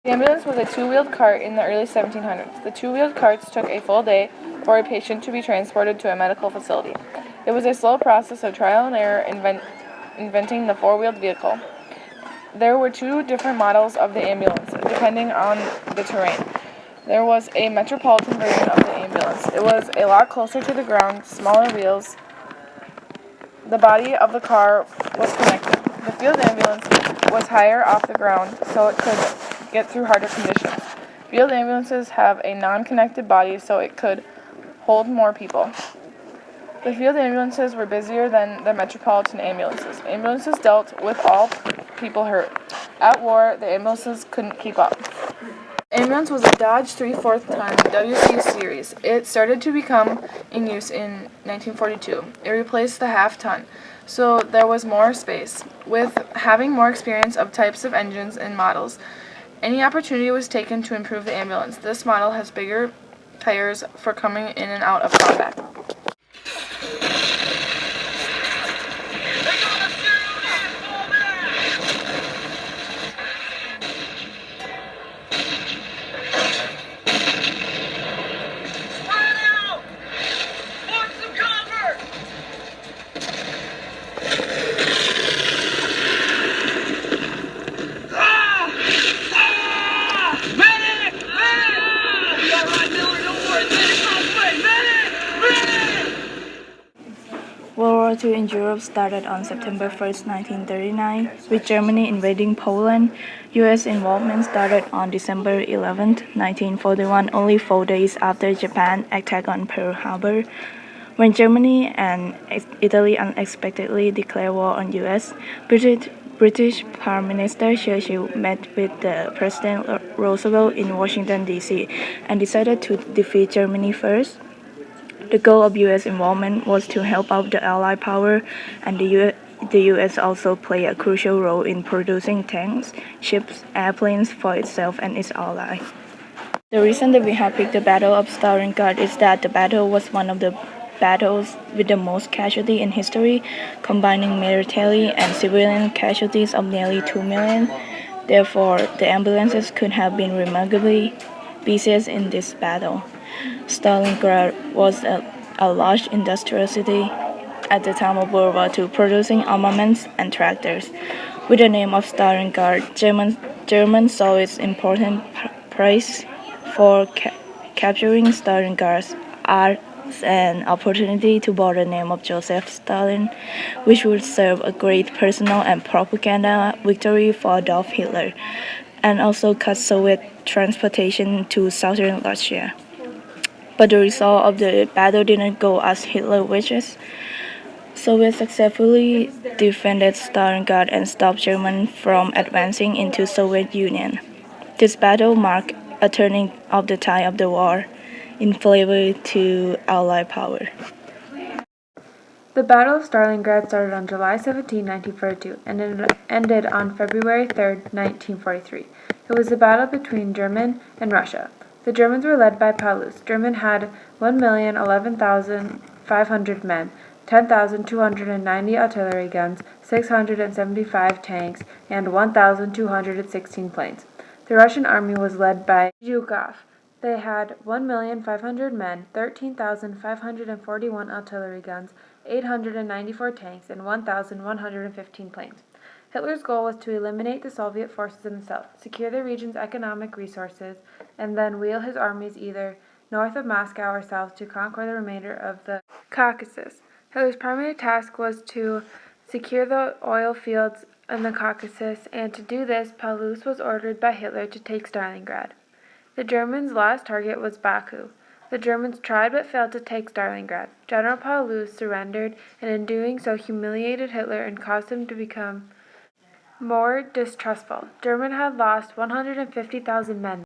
The ambulance was a two-wheeled cart in the early 1700s. The two-wheeled carts took a full day for a patient to be transported to a medical facility. It was a slow process of trial and error inventing the four-wheeled vehicle. There were two different models of the ambulance, depending on the terrain. There was a metropolitan version of the ambulance. It was a lot closer to the ground, smaller wheels. The body of the car was connected. The field ambulance was higher off the ground, so it could get through harder conditions. Field ambulances have a non-connected body, so it could hold more people. The field ambulances were busier than the metropolitan ambulances. Ambulances dealt with all people hurt. At war, the ambulances couldn't keep up. The ambulance was a Dodge 3/4 ton WC series. It started to become in use in 1942. It replaced the half-ton, so there was more space. With having more experience of types of engines and models, any opportunity was taken to improve the ambulance. This model has bigger tires for coming in and out of combat. World War II in Europe started on September 1st, 1939, with Germany invading Poland. U.S. involvement started on December 11th, 1941, only 4 days after Japan attacked on Pearl Harbor. When Germany and Italy unexpectedly declared war on U.S., British Prime Minister Churchill met with the President Roosevelt in Washington, D.C., and decided to defeat Germany first. The goal of U.S. involvement was to help out the Allied power, and the U.S. also played a crucial role in producing tanks, ships, airplanes for itself and its allies. The reason that we have picked the Battle of Stalingrad is that the battle was one of the battles with the most casualty in history, combining military and civilian casualties of nearly 2 million. Therefore, the ambulances could have been remarkably busiest in this battle. Stalingrad was a large industrial city at the time of World War II, producing armaments and tractors. With the name of Stalingrad, Germans saw its important prize for capturing Stalingrad as an opportunity to borrow the name of Joseph Stalin, which would serve a great personal and propaganda victory for Adolf Hitler, and also cut Soviet transportation to southern Russia. But the result of the battle didn't go as Hitler wishes. Soviets successfully defended Stalingrad and stopped Germans from advancing into Soviet Union. This battle marked a turning of the tide of the war in favor to Allied power. The Battle of Stalingrad started on July 17, 1942, and ended on February 3, 1943. It was a battle between Germany and Russia. The Germans were led by Paulus. Germany had 1,011,500 men, 10,290 artillery guns, 675 tanks, and 1,216 planes. The Russian army was led by Zhukov. They had 1,500,000 men, 13,541 artillery guns, 894 tanks, and 1,115 planes. Hitler's goal was to eliminate the Soviet forces in the south, secure the region's economic resources, and then wheel his armies either north of Moscow or south to conquer the remainder of the Caucasus. Hitler's primary task was to secure the oil fields in the Caucasus, and to do this, Paulus was ordered by Hitler to take Stalingrad. The Germans' last target was Baku. The Germans tried but failed to take Stalingrad. General Paulus surrendered, and in doing so humiliated Hitler and caused him to become more distrustful. Germany had lost 150,000 men.